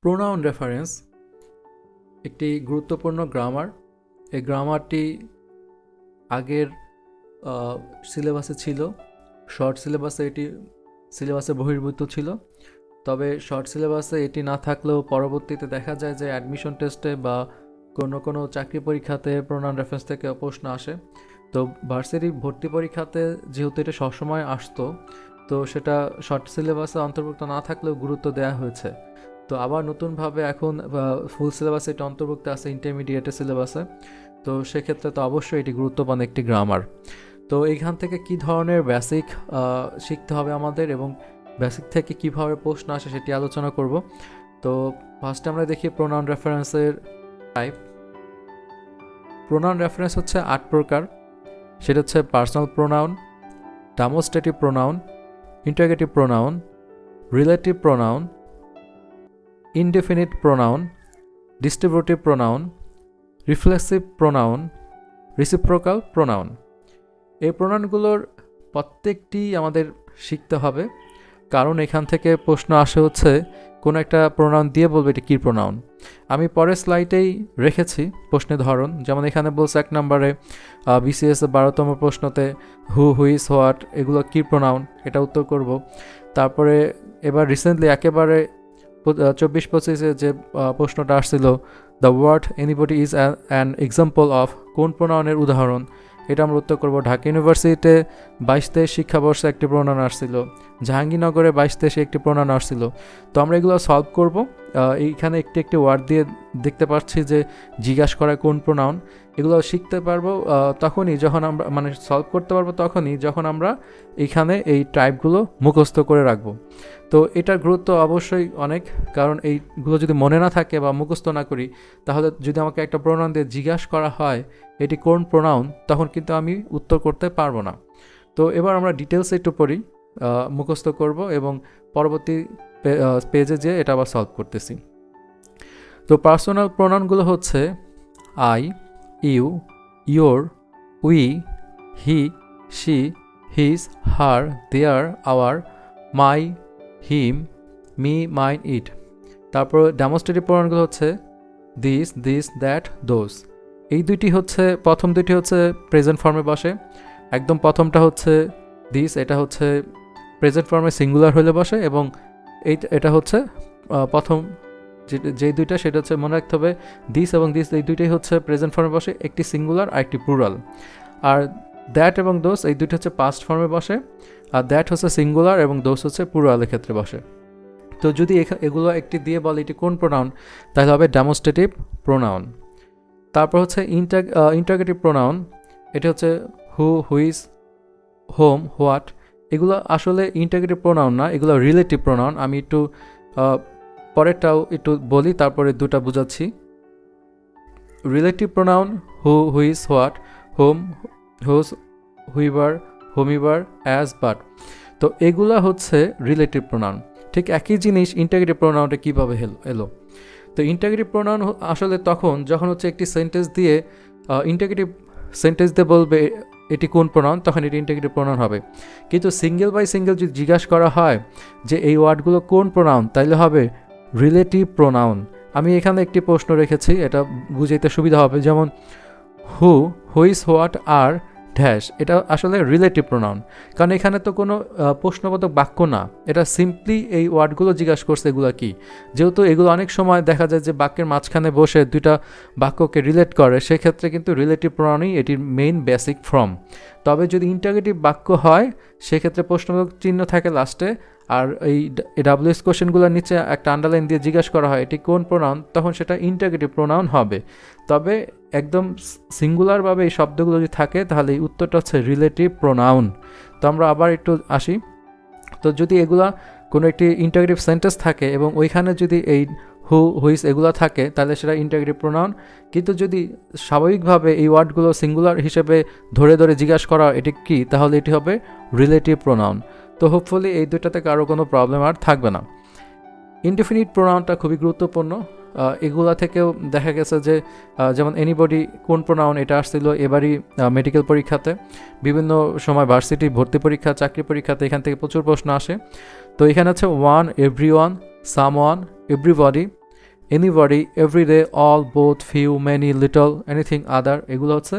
Pronoun reference একটি গুরুত্বপূর্ণ grammar. এই গ্রামারটি আগের সিলেবাসে ছিল, শর্ট সিলেবাসে এটি সিলেবাসে বহির্ভূত ছিল। তবে শর্ট সিলেবাসে এটি না থাকলেও পরবর্তীতে দেখা যায় যে অ্যাডমিশন টেস্টে বা কোনো চাকরি পরীক্ষাতে প্রোনাউন রেফারেন্স থেকে প্রশ্ন আসে। তো ভার্সিটি ভর্তি পরীক্ষাতে যেহেতু এটা সবসময় আসতো, তো সেটা শর্ট সিলেবাসে অন্তর্ভুক্ত না থাকলেও গুরুত্ব দেওয়া হয়েছে। তো আবার নতুনভাবে এখন ফুল সিলেবাসে এটা অন্তর্ভুক্ত আছে ইন্টারমিডিয়েটের সিলেবাসে। তো সেক্ষেত্রে তো অবশ্যই এটি গুরুত্বপূর্ণ একটি গ্রামার। তো এইখান থেকে কি ধরনের বেসিক শিখতে হবে আমাদের এবং বেসিক থেকে কিভাবে প্রশ্ন আসে সেটি আলোচনা করব। তো ফার্স্টে আমরা দেখি প্রোনাউন রেফারেন্সের টাইপ। প্রোনাউন রেফারেন্স হচ্ছে 8 প্রকার। সেটা হচ্ছে personal pronoun, demonstrative pronoun, interrogative pronoun, relative pronoun, indefinite pronoun, distributive pronoun, reflexive pronoun, reciprocal pronoun. এই প্রোনাউনগুলোর প্রত্যেকটি আমাদের শিখতে হবে, কারণ এখান থেকে প্রশ্ন আসে হচ্ছে কোনো একটা প্রোনাউন দিয়ে বলবে এটি কী প্রোনাউন। আমি পরের স্লাইডেই রেখেছি প্রশ্নের ধরন। যেমন এখানে বলছে 1 নম্বরে বিসিএস 12তম প্রশ্নতে হু, হুইস, হোয়াট এগুলো কী প্রোনাউন, এটা উত্তর করব। তারপরে এবার রিসেন্টলি একেবারে 24-25-এ যে প্রশ্নটা আসছিল, the word anybody is an example of কোন প্রোনাউনের উদাহরণ, এটা আমরা উত্তর করব। ঢাকা ইউনিভার্সিটিতে 22-23 শিক্ষাবর্ষে একটি প্রোনাউন আসছিল, জাহাঙ্গীরনগরে 22-23 একটি প্রোনাউন আসছিল। তো আমরা এগুলো সলভ করব। এইখানে একটি একটি ওয়ার্ড দিয়ে দেখতে পাচ্ছি যে জিজ্ঞাসা করা কোন প্রোনাউন, এগুলো শিখতে পারবো তখনই যখন আমরা সলভ করতে পারবো তখনই যখন আমরা এইখানে এই টাইপগুলো মুখস্থ করে রাখবো। তো এটার গুরুত্ব অবশ্যই অনেক, কারণ এইগুলো যদি মনে না থাকে বা মুখস্থ না করি, তাহলে যদি আমাকে একটা প্রোনাউন দিয়ে জিজ্ঞাসা করা হয় এটি কোন প্রোনাউন, তখন কিন্তু আমি উত্তর করতে পারবো না। তো এবার আমরা ডিটেলসে একটু পড়ি, মুখস্থ করব এবং পরবর্তী পেজে যেয়ে এটা আবার সলভ করতেছি। তো পার্সোনাল প্রোনাউনগুলো হচ্ছে I, you, your, we, he, she, his, her, their, our, my, him, me, mine, it. তারপর ডেমনস্ট্রেটিভ প্রোনাউনগুলো হচ্ছে দিস, দ্যাট, দোজ। এই দুইটি হচ্ছে, প্রথম দুইটি হচ্ছে প্রেজেন্ট ফর্মে বসে। একদম প্রথমটা হচ্ছে দিস, এটা হচ্ছে প্রেজেন্ট ফর্মে সিঙ্গুলার হলে বসে, এবং এটা হচ্ছে প্রথম যেই দুইটা সেটা হচ্ছে মনে রাখতে হবে, দিস এবং দিস এই দুইটাই হচ্ছে প্রেজেন্ট ফর্মে বসে, একটি সিঙ্গুলার আর একটি প্লুরাল। আর দ্যাট এবং দোজ এই দুইটা হচ্ছে পাস্ট ফর্মে বসে, আর দ্যাট হচ্ছে সিঙ্গুলার এবং দোজ হচ্ছে প্লুরালের ক্ষেত্রে বসে। তো যদি এগুলো একটি দিয়ে বলে এটি কোন প্রোনাউন, তাহলে হবে ডেমনস্ট্রেটিভ প্রোনাউন। তারপর হচ্ছে ইন্টারগেটিভ প্রোনাউন, এটা হচ্ছে হু, হুইজ, হোম, হোয়াট। এগুলো আসলে ইন্টারগেটিভ প্রোনাউন না, এগুলো রিলেটিভ প্রোনাউন। আমি একটু পরেরটাও একটু বলি, তারপরে দুটা বোঝাচ্ছি। Relative pronoun who, whose, what, whom, whose, whoever, whomever, as, but. তো এগুলা হচ্ছে রিলেটিভ প্রোনাউন। ঠিক একই জিনিস ইন্টারগেটিভ প্রোনাউনটা কীভাবে এলো। তো ইন্টারগেটিভ প্রোনাউন আসলে তখন যখন হচ্ছে একটি সেন্টেন্স দিয়ে ইন্টারগেটিভ সেন্টেন্স দিয়ে বলবে এটি কোন প্রোনাউন, তখন এটি ইন্টারগেটিভ প্রোনাউন হবে। কিন্তু সিঙ্গেল বাই সিঙ্গেল যদি জিজ্ঞাসা করা হয় যে এই ওয়ার্ডগুলো কোন প্রোনাউন, তাইলে হবে রিলেটিভ প্রোনাউন। আমি এখানে একটি প্রশ্ন রেখেছি, এটা বুঝাইতে সুবিধা হবে। যেমন হু, হুইজ, হোয়াট, আর, ড্যাশ, এটা আসলে রিলেটিভ প্রোনাউন, কারণ এখানে তো কোনো প্রশ্নবোধক বাক্য না, এটা সিম্পলি এই ওয়ার্ডগুলো জিজ্ঞাসা করছে এগুলো কি। যেহেতু এগুলো অনেক সময় দেখা যায় যে বাক্যের মাঝখানে বসে দুইটা বাক্যকে রিলেট করে, সেক্ষেত্রে কিন্তু রিলেটিভ প্রোনাউনই এটির মেইন বেসিক ফর্ম। তবে যদি ইন্টারগেটিভ বাক্য হয় সেক্ষেত্রে প্রশ্নবোধক চিহ্ন থাকে লাস্টে, আর এই ডাব্লিউএস কোশ্চেনগুলোর নিচে একটা আন্ডারলাইন দিয়ে জিজ্ঞাসা করা হয় এটি কোন প্রোনাউন, তখন সেটা ইন্টারগেটিভ প্রোনাউন হবে। তবে একদম সিঙ্গুলারভাবে এই শব্দগুলো যদি থাকে তাহলে এই উত্তরটা হচ্ছে রিলেটিভ প্রোনাউন। তো আমরা আবার একটু আসি। তো যদি এগুলা কোনো একটি ইন্টারগেটিভ সেন্টেন্স থাকে এবং ওইখানে যদি এই হু, হুইস এগুলো থাকে তাহলে সেটা ইন্টারগেটিভ প্রোনাউন। কিন্তু যদি স্বাভাবিকভাবে এই ওয়ার্ডগুলো সিঙ্গুলার হিসেবে ধরে ধরে জিজ্ঞাসা করা এটি কি, তাহলে এটি হবে রিলেটিভ প্রোনাউন। তো হোপফুলি এই দুইটাতে কারো কোনো প্রবলেম আর থাকবে না। ইনডেফিনিট প্রোনাউনটা খুবই গুরুত্বপূর্ণ। এগুলা থেকেও দেখা গেছে যে যেমন এনিবডি কোন প্রোনাউন, এটা আসছিল এবারই মেডিকেল পরীক্ষাতে, বিভিন্ন সময় ভার্সিটি ভর্তি পরীক্ষা, চাকরি পরীক্ষাতে এখান থেকে প্রচুর প্রশ্ন আসে। তো এখানে আছে one, everyone, someone, everybody, anybody, everyday, all, both, few, many, little, anything, other, এগুলো হচ্ছে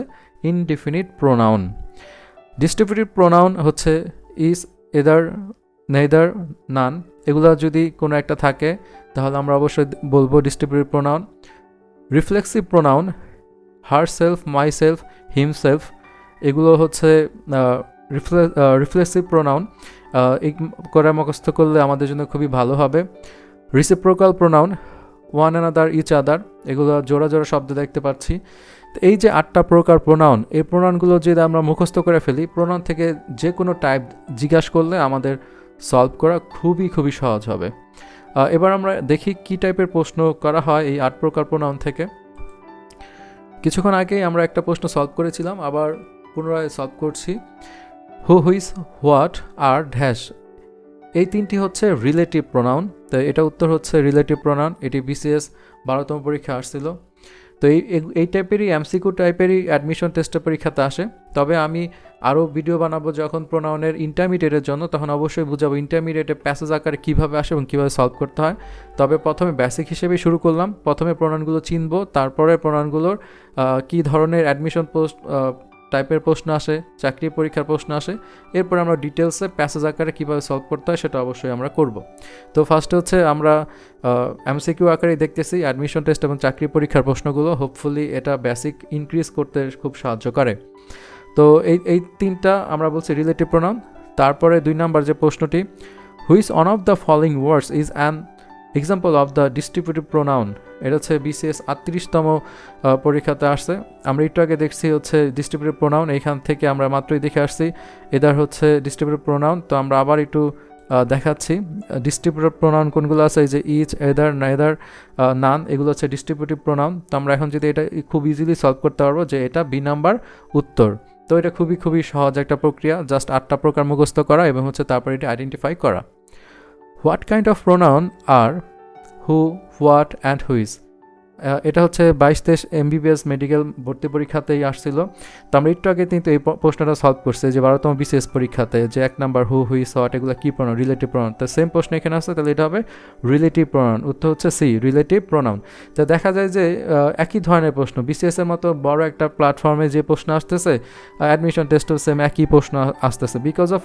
ইনডিফিনিট প্রোনাউন। ডিস্ট্রিবিউটিভ প্রোনাউন হচ্ছে ইজ, এদার, নেইদার, নান, এগুলো যদি কোনো একটা থাকে তাহলে আমরা অবশ্যই বলবো distributive pronoun. Reflexive pronoun herself, myself, himself, এগুলো হচ্ছে রিফ্লেক্সিভ প্রোনাউন। এই করে মুখস্থ করলে আমাদের জন্য খুবই ভালো হবে। Reciprocal pronoun one another, each other, এগুলো জোড়া জোড়া শব্দ দেখতে পাচ্ছি। তো এই যে 8টা প্রকার প্রোনাউন, এই প্রোনাউনগুলো যদি আমরা মুখস্থ করে ফেলি, প্রোনাউন থেকে যে কোনো টাইপ জিজ্ঞাসা করলে আমাদের সলভ করা খুবই খুবই সহজ হবে। এবার আমরা দেখি কি টাইপের প্রশ্ন করা হয় এই 8 প্রকার প্রোনাউন থেকে। কিছুক্ষণ আগেই আমরা একটা প্রশ্ন সলভ করেছিলাম, আবার পুনরায় সলভ করছি। হু, হুইজ, হোয়াট, আর, ড্যাশ, এই 3টি হচ্ছে রিলেটিভ প্রোনাউন। তো এটা উত্তর হচ্ছে রিলেটিভ প্রোনাউন। এটি বিসিএস 12তম পরীক্ষা আসছিল। তো এই টাইপেরই এমসিকিউ টাইপেরই অ্যাডমিশন টেস্টের পরীক্ষাতে আসে। তবে আমি আরও ভিডিও বানাবো যখন প্রোনাউনের ইন্টারমিডিয়েটের জন্য, তখন অবশ্যই বুঝাবো ইন্টারমিডিয়েটে প্যাসেজ আকারে কীভাবে আসে এবং কীভাবে সলভ করতে হয়। তবে প্রথমে বেসিক হিসেবেই শুরু করলাম। প্রথমে প্রোনাউনগুলো চিনবো, তারপরে প্রোনাউনগুলোর কী ধরনের অ্যাডমিশন পোস্ট টাইপের প্রশ্ন আসে, চাকরি পরীক্ষার প্রশ্ন আসে, এরপর আমরা ডিটেলসে প্যাসেজ আকারে কীভাবে সলভ করতে হয় সেটা অবশ্যই আমরা করব। তো ফার্স্টে হচ্ছে আমরা এমসিকিউ আকারেই দেখতেছি অ্যাডমিশন টেস্ট এবং চাকরি পরীক্ষার প্রশ্নগুলো। হোপফুলি এটা বেসিক ইনক্রিজ করতে খুব সাহায্য করে। তো এই 3টা আমরা বলছি রিলেটিভ প্রোনাউন। তারপরে 2 নাম্বার যে প্রশ্নটি, which on of the following words is an example of the distributive pronoun, এটা হচ্ছে বিসিএস 38তম পরীক্ষাতে আসছে। আমরা একটু আগে দেখছি হচ্ছে ডিস্ট্রিবিউটিভ প্রোনাউন, এইখান থেকে আমরা মাত্রই দেখে আসছি এদার হচ্ছে ডিস্ট্রিবিউটিভ প্রোনাউন। তো আমরা আবার একটু দেখাচ্ছি ডিস্ট্রিবিউটিভ প্রোনাউন কোনগুলো আছে। এই যে ইচ, এদার, নেদার, নান, এগুলো হচ্ছে ডিস্ট্রিবিউটিভ প্রোনাউন। তো আমরা এখন যদি এটা খুব ইজিলি সলভ করতে পারবো যে এটা বি নাম্বার উত্তর। তো এটা খুবই খুবই সহজ একটা প্রক্রিয়া, জাস্ট 8টা প্রকার মুখস্থ করা এবং হচ্ছে তারপর এটা আইডেন্টিফাই করা। হোয়াট কাইন্ড অফ প্রোনাউন আর হু, হোয়াট অ্যান্ড হুইজ, এটা হচ্ছে 22-23 এমবিবিএস মেডিকেল ভর্তি পরীক্ষাতেই আসছিল। তো আমরা একটু আগে কিন্তু এই প্রশ্নটা সলভ করছি যে 12তম বিসিএস পরীক্ষাতে, যে 1 নাম্বার হু, হুইজ, হোয়াট, এগুলো কী প্রোনাউন, রিলেটিভ প্রোনাউন। তো সেম প্রশ্ন এখানে আসছে, তাহলে এটা হবে রিলেটিভ প্রোনাউন। উত্তর হচ্ছে সি, রিলেটিভ প্রোনাউন। তো দেখা যায় যে একই ধরনের প্রশ্ন বিসিএসের মতো বড় একটা প্ল্যাটফর্মে যে প্রশ্ন আসতেছে, অ্যাডমিশন টেস্টও সেম একই প্রশ্ন আসতেছে, বিকজ অফ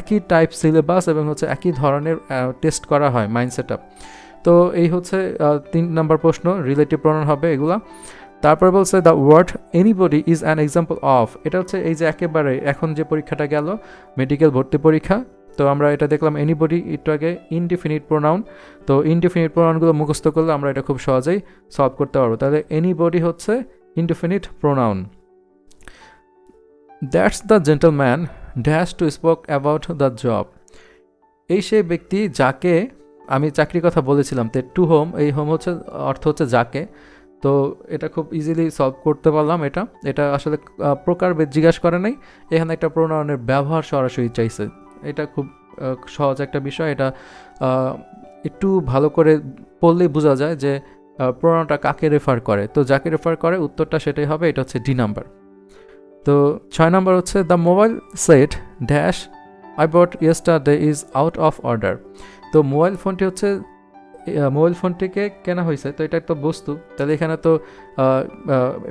একই টাইপ সিলেবাস এবং হচ্ছে একই ধরনের টেস্ট করা হয়, মাইন্ড সেট আপ। তো এই হচ্ছে 3 নাম্বার প্রশ্ন, রিলেটিভ প্রোনাউন হবে এগুলা। তারপর বলছে the word anybody is an example of, এটা হচ্ছে এই যে একেবারে এখন যে পরীক্ষাটা গেল মেডিকেল ভর্তি পরীক্ষা, তো আমরা এটা দেখলাম এনিবডি, একটু আগে ইনডিফিনিট প্রোনাউন। তো ইনডিফিনিট প্রোনাউনগুলো মুখস্থ করলে আমরা এটা খুব সহজেই সলভ করতে পারবো। তাহলে এনিবডি হচ্ছে indefinite pronoun. That's the gentleman dash to spoke about the job, এই সেই ব্যক্তি যাকে আমি চাকরির কথা বলেছিলাম। তো টু হোম, এই হোম হচ্ছে অর্থ হচ্ছে যাকে। তো এটা খুব ইজিলি সলভ করতে পারলাম। এটা আসলে প্রকারভেদ জিজ্ঞাসা করে নাই, এখানে একটা প্রোনাউনের ব্যবহার সরাসরি চাইছে। এটা খুব সহজ একটা বিষয়। এটা একটু ভালো করে পড়লেই বোঝা যায় যে প্রোনাউনটা কাকে রেফার করে। তো যাকে রেফার করে উত্তরটা সেটাই হবে, এটা হচ্ছে ডি নাম্বার। তো 6 নাম্বার হচ্ছে the mobile set dash I bought yesterday is out of order. তো মোবাইল ফোনটিকে কেনা হয়েছে, তো এটা একটা বস্তু, তাহলে এখানে তো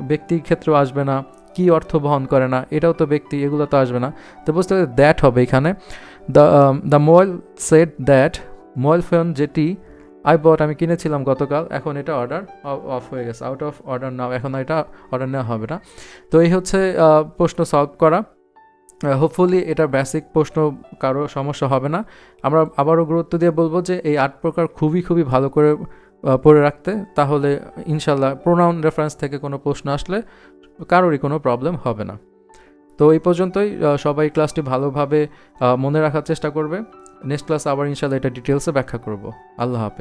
ব্যক্তি ক্ষেত্রেও আসবে না, কি অর্থ বহন করে না, এটাও তো ব্যক্তি, এগুলো তো আসবে না। তো বুঝতে হবে দ্যাট হবে এখানে। The mobile said that, mobile phone যেটি আই বট আমি কিনেছিলাম গতকাল, এখন এটা অর্ডার অফ হয়ে গেছে, আউট অফ অর্ডার নাও, এখন এটা অর্ডার নেওয়া হবে না। তো এই হচ্ছে প্রশ্ন সলভ করা। হোপফুলি এটা বেসিক প্রশ্ন, কারো সমস্যা হবে না। আমরা আবারও গুরুত্ব দিয়ে বলবো যে এই 8 প্রকার খুবই খুবই ভালো করে পড়ে রাখতে, তাহলে ইনশাল্লাহ প্রোনাউন রেফারেন্স থেকে কোনো প্রশ্ন আসলে কারোরই কোনো প্রবলেম হবে না। তো এই পর্যন্তই, সবাই ক্লাসটি ভালোভাবে মনে রাখার চেষ্টা করবে। নেক্সট ক্লাস আবার ইনশাল্লাহ এটা ডিটেলসে ব্যাখ্যা করব। আল্লাহ হাফেজ।